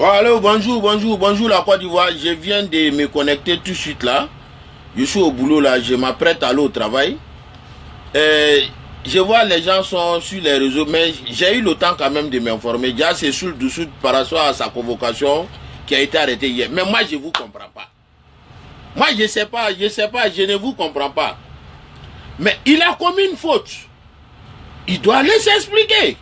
Oh, allô, bonjour la Côte d'Ivoire. Je viens de me connecter tout de suite là. Je suis au boulot là, je m'apprête à aller au travail. Je vois les gens sont sur les réseaux, mais j'ai eu le temps quand même de m'informer. Déjà, c'est sous le dessous par rapport à sa convocation qui a été arrêtée hier. Mais moi, je ne vous comprends pas. Moi, je sais pas, je ne vous comprends pas. Mais il a commis une faute. Il doit aller s'expliquer.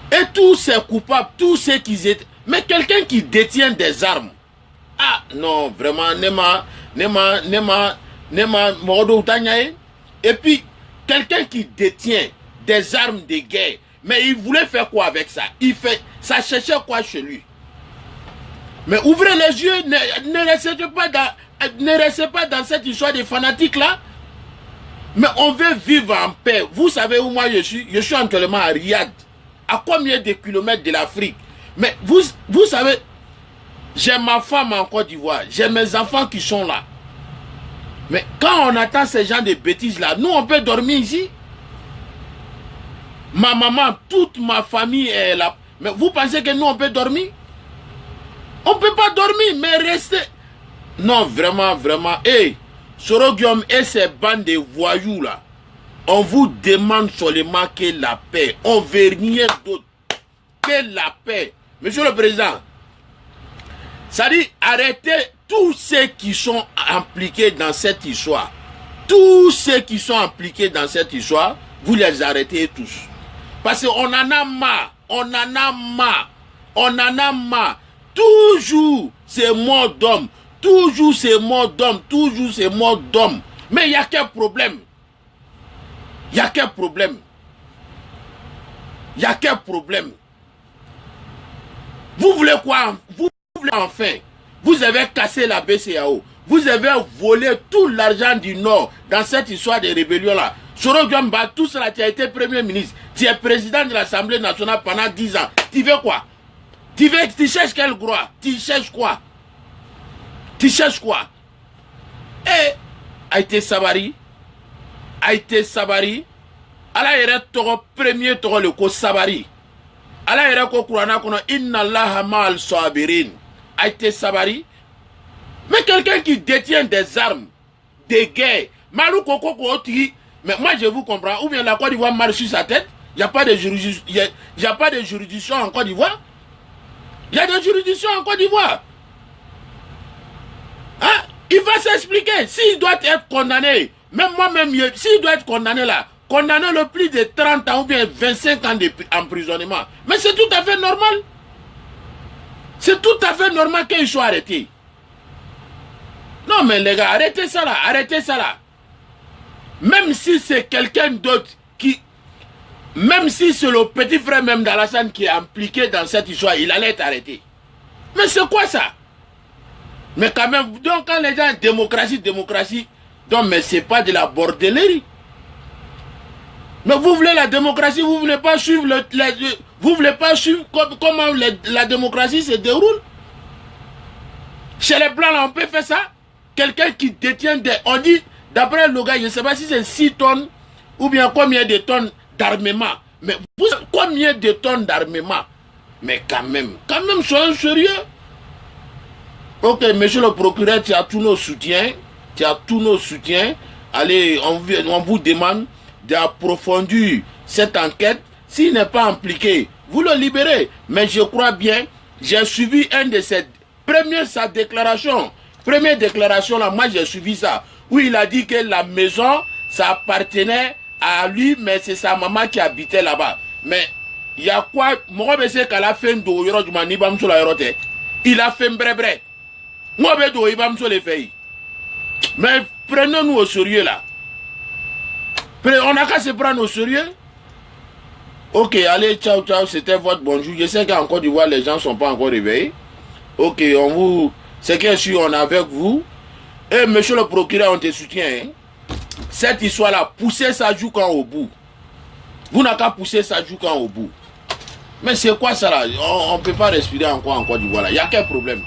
Et tous ces coupables, tous ceux qui étaient... Mais quelqu'un qui détient des armes. Ah non, vraiment, et puis, quelqu'un qui détient des armes de guerre. Mais il voulait faire quoi avec ça? Ça cherchait quoi chez lui? Mais ouvrez les yeux, ne restez pas dans cette histoire de fanatiques là. Mais on veut vivre en paix. Vous savez où moi je suis? Je suis actuellement à Riyad. À combien de kilomètres de l'Afrique? Mais vous savez, j'ai ma femme en Côte d'Ivoire. J'ai mes enfants qui sont là. Mais quand on attend ces gens de bêtises là, nous on peut dormir ici. Ma maman, toute ma famille est là. Mais vous pensez que nous on peut dormir? On ne peut pas dormir, mais rester. Non, vraiment. Hey, Soro Guillaume et ces bandes de voyous là, on vous demande seulement que la paix. On ne veut rien d'autre que la paix. Monsieur le Président, ça dit arrêtez tous ceux qui sont impliqués dans cette histoire. Tous ceux qui sont impliqués dans cette histoire, vous les arrêtez tous. Parce qu'on en a marre. On en a marre. Toujours c'est mort d'homme. Toujours c'est mort d'homme. Toujours c'est mort d'homme. Mais il y a quel problème? Il y a quel problème? Il y a quel problème? Vous voulez quoi? Vous voulez enfin? Vous avez cassé la BCAO. Vous avez volé tout l'argent du Nord dans cette histoire de rébellion là. Soro Guamba, tout cela, tu as été Premier ministre. Tu es président de l'Assemblée nationale pendant 10 ans. Tu veux quoi? Tu cherches quel droit? Tu cherches quoi? Tu cherches quoi? Eh, Aïté Sabari, ala yere togo premier togo le ko Sabari. Ala yere ko Qur'ana kono inna Allaha ma'al sabirin. Aïté Sabari. Mais quelqu'un qui détient des armes, des guerres, malou koko ko otigi, mais moi je vous comprends, ou bien la Côte d'Ivoire marche sur sa tête, il n'y a pas de juridiction, il y a pas de juridiction en Côte d'Ivoire. Il y a des juridictions en Côte d'Ivoire. Hein? Il va s'expliquer. S'il doit être condamné, même moi-même, s'il doit être condamné là, condamné le plus de 30 ans ou bien 25 ans d'emprisonnement. Mais c'est tout à fait normal. C'est tout à fait normal qu'il soit arrêté. Non mais les gars, arrêtez ça là. Même si c'est quelqu'un d'autre qui... Même si c'est le petit frère même d'Alassane qui est impliqué dans cette histoire, il allait être arrêté. Mais c'est quoi ça? Mais quand même, donc quand les gens démocratie, donc mais c'est pas de la bordellerie. Mais vous voulez la démocratie, vous voulez pas suivre vous voulez pas suivre comment la démocratie se déroule? Chez les blancs là, on peut faire ça? Quelqu'un qui détient des... On dit, d'après le gars, je ne sais pas si c'est 6 tonnes ou bien combien de tonnes d'armement. Mais vous savez combien de tonnes d'armement? Mais quand même, soyons sérieux. Ok, monsieur le procureur, tu as tous nos soutiens. Allez, on vous demande d'approfondir cette enquête. S'il n'est pas impliqué, vous le libérez. Mais je crois bien, j'ai suivi un de ses... Première déclaration là, moi j'ai suivi ça. Où il a dit que la maison, ça appartenait à lui, mais c'est sa maman qui habitait là-bas. Mais il y a quoi? Moi, je sais qu'à la fin de il a fait un bré. Moi, mais prenons-nous au sérieux là. On n'a qu'à se prendre au sérieux. Ok, allez, ciao, c'était votre bonjour. Je sais qu'en Côte d'Ivoire, les gens ne sont pas encore réveillés. Ok, c'est que si on est avec vous. Et monsieur le procureur, on te soutient. Hein? Cette histoire-là, poussez ça jusqu'en au bout. Vous n'avez qu'à pousser ça jusqu'en au bout. Mais c'est quoi ça là? On ne peut pas respirer encore en Côte d'Ivoire. Il y a quel problème?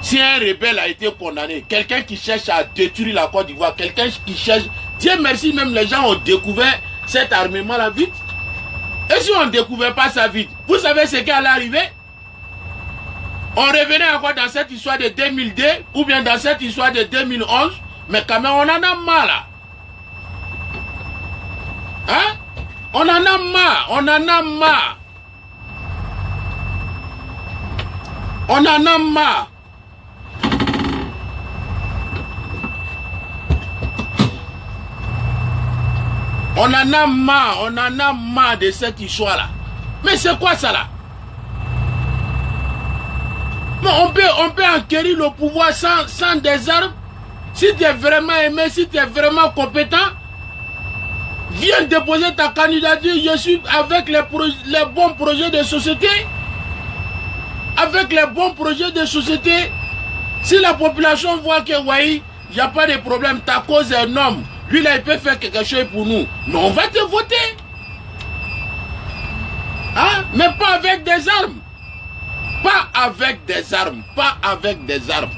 Si un rebelle a été condamné, quelqu'un qui cherche à détruire la Côte d'Ivoire, quelqu'un qui cherche... Dieu merci, même les gens ont découvert cet armement là vite. Et si on ne découvrait pas ça vite, vous savez ce qui allait arriver? On revenait encore dans cette histoire de 2002 ou bien dans cette histoire de 2011, mais quand même on en a marre là. Hein? On en a marre, on en a marre. On en a marre. On en a marre de cette histoire-là. Mais c'est quoi ça là? Mais on peut acquérir le pouvoir sans des armes. Si tu es vraiment aimé, si tu es vraiment compétent, viens déposer ta candidature. Je suis avec les bons projets de société. Avec les bons projets de société. Si la population voit que, oui, il n'y a pas de problème, ta cause est un homme. Lui là, il peut faire quelque chose pour nous. Mais on va te voter. Hein? Mais pas avec des armes. Pas avec des armes. Pas avec des armes.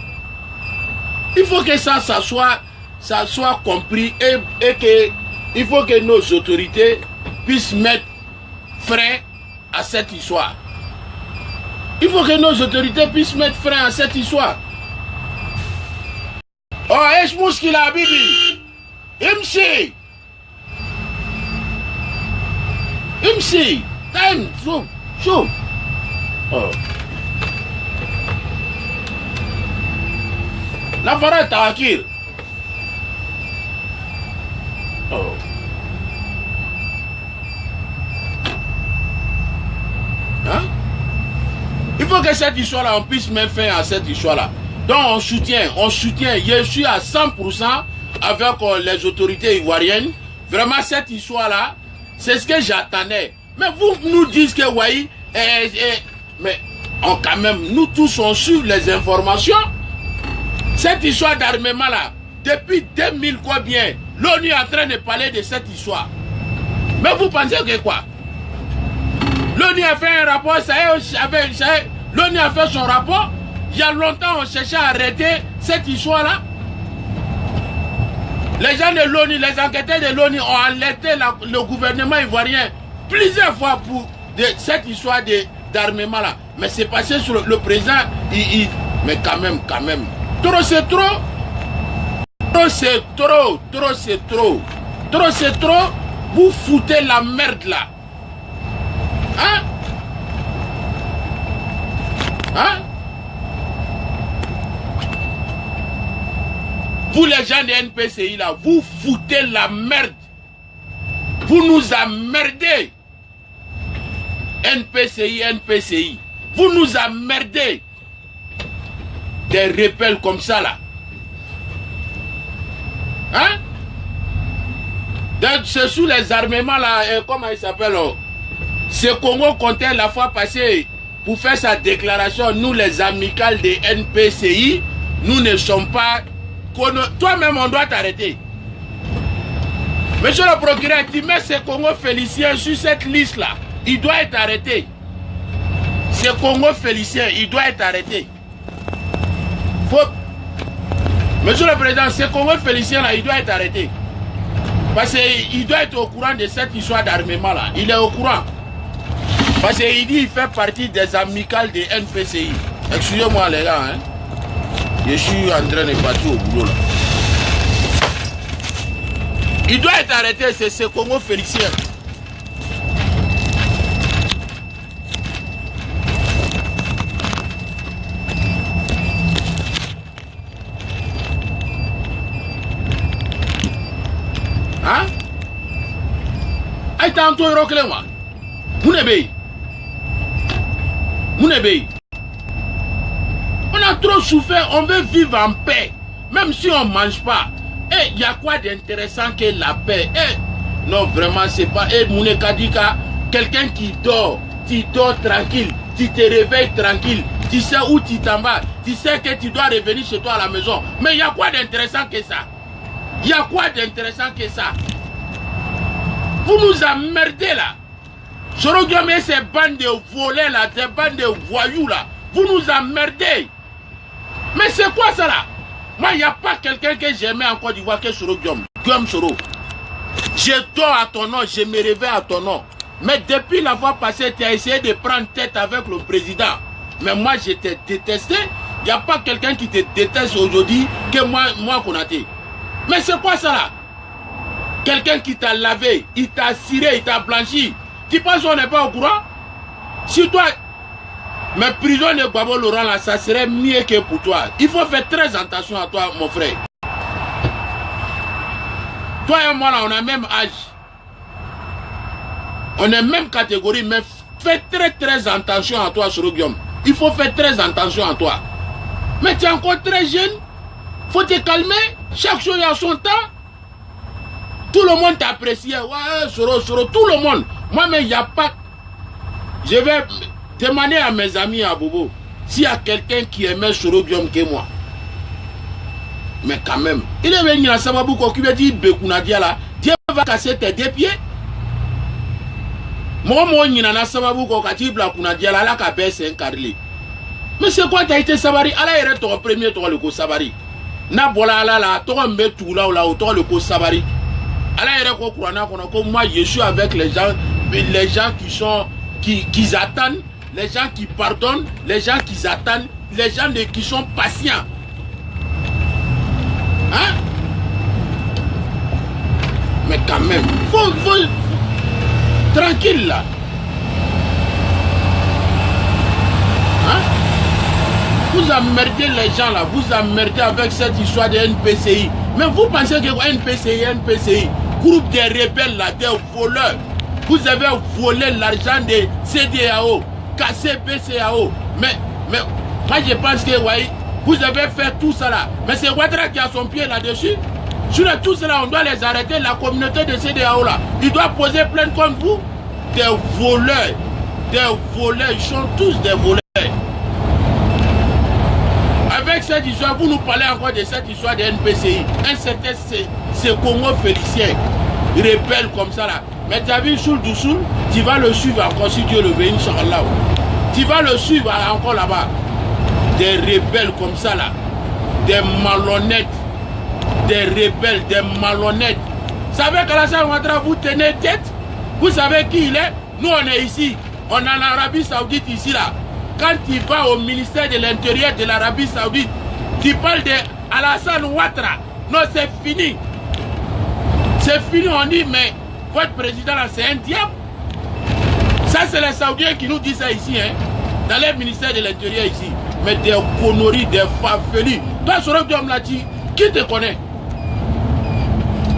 Il faut que ça soit compris et que il faut que nos autorités puissent mettre frein à cette histoire. Il faut que nos autorités puissent mettre frein à cette histoire. Oh, est-ce qu'il a bibi? MC, time, show. Oh. La forêt tranquille. Oh. Hein? Il faut que cette histoire-là, on puisse mettre fin à cette histoire-là. Donc on soutient. Je suis à 100% avec les autorités ivoiriennes. Vraiment cette histoire-là, c'est ce que j'attendais. Mais vous nous dites que oui, mais quand même, nous tous on suit les informations. Cette histoire d'armement là, depuis 2000 quoi bien, l'ONU est en train de parler de cette histoire. Mais vous pensez que quoi? L'ONU a fait un rapport, l'ONU a fait son rapport. Il y a longtemps on cherchait à arrêter cette histoire là. Les gens de l'ONU, les enquêteurs de l'ONU ont alerté le gouvernement ivoirien plusieurs fois pour cette histoire d'armement là. Mais c'est passé sur le président. Mais quand même. Trop c'est trop. Trop c'est trop. Trop c'est trop. Trop c'est trop. Vous foutez la merde là. Hein? Hein? Vous les gens de NPCI là, vous foutez la merde. Vous nous emmerdez. NPCI. Vous nous emmerdez. Des rebelles comme ça là. Hein? C'est sous les armements là, comment il s'appelle? Ce Congo comptait la fois passée pour faire sa déclaration. Nous les amicales des NPCI, nous ne sommes pas... Toi-même on doit t'arrêter. Monsieur le procureur, tu mets ce Congo Félicien sur cette liste là. Il doit être arrêté. Ce Congo Félicien, il doit être arrêté. Monsieur le président, ce Congo Félicien là, il doit être arrêté. Parce qu'il doit être au courant de cette histoire d'armement là. Il est au courant. Parce qu'il dit qu'il fait partie des amicales des NPCI. Excusez-moi les gars, hein. Je suis en train de partir au boulot là. Il doit être arrêté, c'est ce Congo Félicien. Hein? Aïe, t'as un tour roquelé, moi. Mounébé. On a trop souffert, on veut vivre en paix. Même si on ne mange pas. Et il y a quoi d'intéressant que la paix? Non, vraiment, c'est pas... Mounekadika, quelqu'un qui dort, tu dors tranquille, tu te réveilles tranquille, tu sais où tu t'en vas, tu sais que tu dois revenir chez toi à la maison. Mais il y a quoi d'intéressant que ça? Il y a quoi d'intéressant que ça? Vous nous emmerdez là. Je regarde ces bandes de volets là, ces bandes de voyous là. Vous nous emmerdez. Mais c'est quoi ça là? Moi, il n'y a pas quelqu'un que j'aimais en Côte d'Ivoire que Soro Guillaume. Guillaume Soro. Je dors à ton nom, je me réveille à ton nom. Mais depuis la fois passée, tu as essayé de prendre tête avec le président. Mais moi, je t'ai détesté. Il n'y a pas quelqu'un qui te déteste aujourd'hui que moi Konaté. Mais c'est quoi ça là? Quelqu'un qui t'a lavé, il t'a ciré, il t'a blanchi. Tu penses qu'on n'est pas au courant? Si toi, mais prison de Gbagbo Laurent là, ça serait mieux que pour toi. Il faut faire très attention à toi, mon frère. Toi et moi là, on a même âge. On est même catégorie, mais fais très attention à toi, Soroguium. Il faut faire très attention à toi. Mais tu es encore très jeune. Faut te calmer. Chaque chose a son temps. Tout le monde t'apprécie. Ouais, Soro, tout le monde. Moi-même, il n'y a pas... Je vais demander à mes amis à Bobo s'il y a quelqu'un qui aimait Soroguium que moi. Mais quand même, il est venu à Sababouko qui veut dire Bekounadia là. Dieu va casser tes deux pieds. Moi, il y a un Sababouko qui dit Bekounadia là, qui a baissé un carré. Mais c'est quoi, tu as été Sabari? Allah est ton premier, toi le co Sabari. Na bola là, toi me tout là, toi le co Sabari. Allah est quoi, comme moi, je suis avec les gens qui sont, qui attendent, les gens qui pardonnent, les gens qui attendent, les gens qui sont patients. Hein? Mais quand même, faut tranquille là. Hein? Vous emmerdez les gens là, vous emmerdez avec cette histoire de NPCI. Mais vous pensez que NPCI, groupe des rebelles là, des voleurs, vous avez volé l'argent de CDAO, cassé BCAO. Mais moi je pense que ouais, vous avez fait tout ça là. Mais c'est Ouattara qui a son pied là-dessus. Sur tout cela, on doit les arrêter. La communauté de CDAO là, il doit poser plainte contre vous. Des voleurs, ils sont tous des voleurs. Avec cette histoire, vous nous parlez encore de cette histoire de NPCI. Un certain c'est Congo Félicien, rebelle comme ça là. Mais tu as vu Soul du Soul, tu vas le suivre encore si Dieu le veut, Inch'Allah. Tu vas le suivre encore là-bas. Des rebelles comme ça là. Des malhonnêtes. Des rebelles, des malhonnêtes. Vous savez qu'Alassane Ouattara, vous tenez tête? Vous savez qui il est? Nous on est ici. On est en Arabie Saoudite ici là. Quand tu vas au ministère de l'Intérieur de l'Arabie Saoudite, tu parles de Alassane Ouattara. Non, c'est fini. C'est fini, on dit, mais votre président là, c'est un diable. Ça, c'est les Saoudiens qui nous disent ça ici, hein, dans les ministères de l'Intérieur ici. Mais des conneries, des fafelis. Toi, Soroguium là, qui te connaît?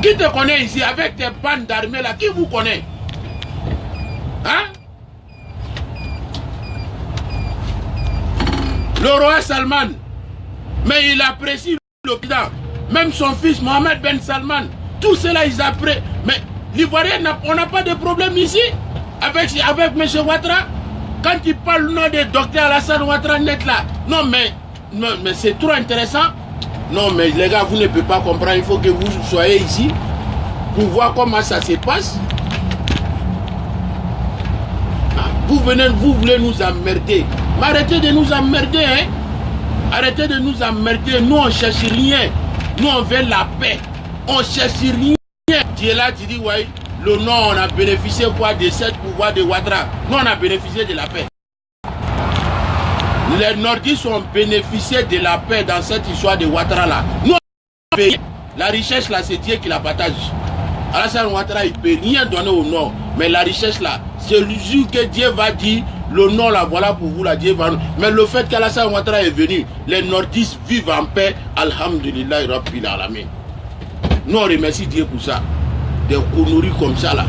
Qui te connaît ici avec tes bandes d'armées là? Qui vous connaît? Hein? Le roi Salman, mais il apprécie le président. Même son fils Mohamed Ben Salman, tout cela ils apprécient. Mais l'Ivoirien, on n'a pas de problème ici avec M. Ouattara. Quand il parle le nom de docteur Alassane Ouattara net là, non mais c'est trop intéressant. Non mais les gars, vous ne pouvez pas comprendre, il faut que vous soyez ici pour voir comment ça se passe. Vous voulez nous emmerder. Mais arrêtez de nous emmerder, hein. Arrêtez de nous emmerder. Nous, on ne cherche rien. Nous, on veut la paix. On ne cherche rien. Tu es là, tu dis, ouais, le nom, on a bénéficié quoi de cette pouvoir de Ouattara. Nous, on a bénéficié de la paix. Les nordistes ont bénéficié de la paix dans cette histoire de Ouattara là. Nous, on a payé. La richesse là, c'est Dieu qui la partage. Alassane Ouattara, il ne peut rien donner au nord. Mais la richesse là, c'est le jour que Dieu va dire, le nom là, voilà pour vous là, Dieu va... Mais le fait qu'Alassane Ouattara est venu, les nordistes vivent en paix, alhamdulillah, rabbil alamin. Nous on remercie Dieu pour ça. Des conneries comme ça là.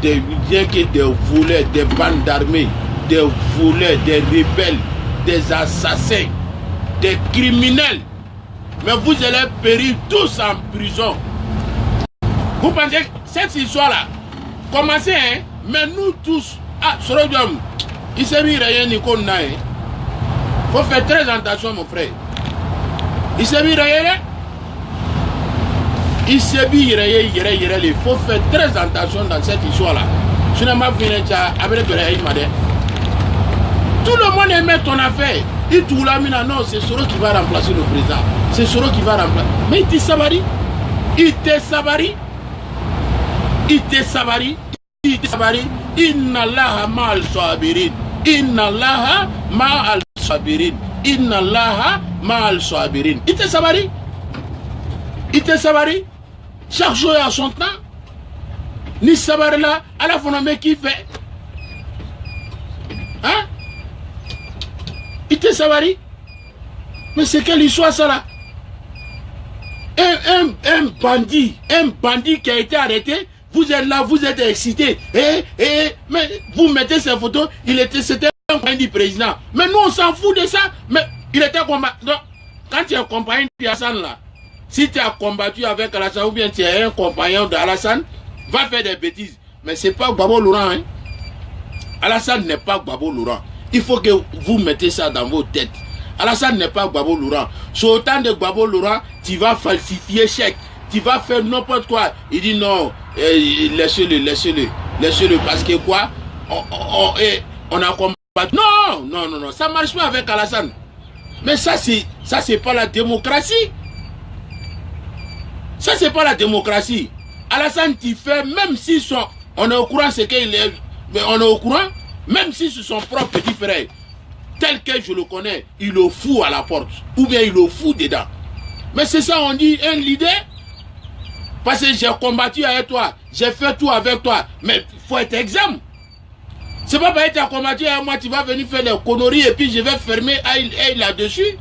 Des voleurs, des bandes d'armées, des voleurs, des rebelles, des assassins, des criminels. Mais vous allez périr tous en prison. Vous pensez que cette histoire là, commencez, hein, mais nous tous, Soroguium, il s'est mis rien ni qu'on a, hein. Faut faire très attention, mon frère. Il s'est mis rien, il s'est mis rien, il faut faire très attention dans cette histoire là. Je n'ai pas vu avec le tout le monde aimait ton affaire. Il tout là, non, c'est Soro qui va remplacer le président. C'est Soro qui va remplacer. Mais il te sabari. Il te sabari. Il te sabari. sabari, inna allaha ma'al sabirin. Inna allaha ma'al sabirin. Inna allaha ma'al sabirin. Ite sabari. Ite sabari. Chaque jour à son temps. Ni sabari là, à la fin mais qui fait? Hein? Ite sabari. Mais c'est quelle histoire ça là? Un bandit qui a été arrêté, vous êtes là, vous êtes excité. Mais vous mettez ces photos, c'était un compagnon du président. Mais nous on s'en fout de ça. Mais il était combattu. Quand tu es compagnon d'Alassane là, si tu as combattu avec Alassane ou bien tu es un compagnon d'Alassane, va faire des bêtises. Mais c'est pas Gbagbo Laurent. Hein? Alassane n'est pas Gbagbo Laurent. Il faut que vous mettez ça dans vos têtes. Alassane n'est pas Gbagbo Laurent. Sur autant de Gbagbo Laurent, tu vas falsifier chèque. Tu vas faire n'importe quoi. Il dit non, laissez-le. Parce que quoi? On a combattu. Non. Ça marche pas avec Alassane. Mais ça, c'est pas la démocratie. Ça, c'est pas la démocratie. Alassane, tu fais, même si on est au courant, c'est qu'il est. On est au courant, même si c'est son propre petit frère. Tel que je le connais, il le fout à la porte. Ou bien il le fout dedans. Mais c'est ça, on dit un leader. Parce que j'ai combattu avec toi. J'ai fait tout avec toi. Mais il faut être exemple. C'est pas parce que tu as combattu avec moi, tu vas venir faire des conneries et puis je vais fermer aïe là-dessus.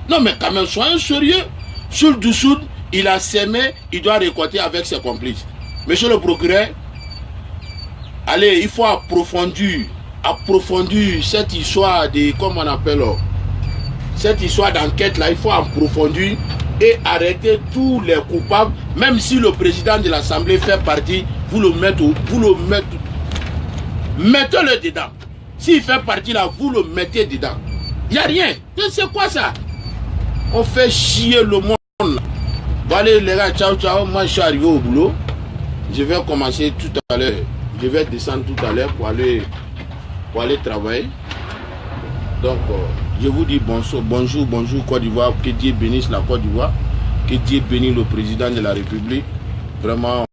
Non mais quand même, soyons sérieux. Sur le dessous, il a semé, il doit récolter avec ses complices. Monsieur le procureur, allez, il faut approfondir cette histoire de, comment on appelle, cette histoire d'enquête là, il faut approfondir et arrêter tous les coupables, même si le président de l'Assemblée fait partie, mettez-le dedans. S'il fait partie là, vous le mettez dedans. Il n'y a rien. C'est quoi ça? On fait chier le monde là. Bon allez les gars, ciao, moi je suis arrivé au boulot. Je vais commencer tout à l'heure. Je vais descendre tout à l'heure pour aller travailler. Donc, je vous dis bonjour Côte d'Ivoire. Que Dieu bénisse la Côte d'Ivoire. Que Dieu bénisse le président de la République. Vraiment.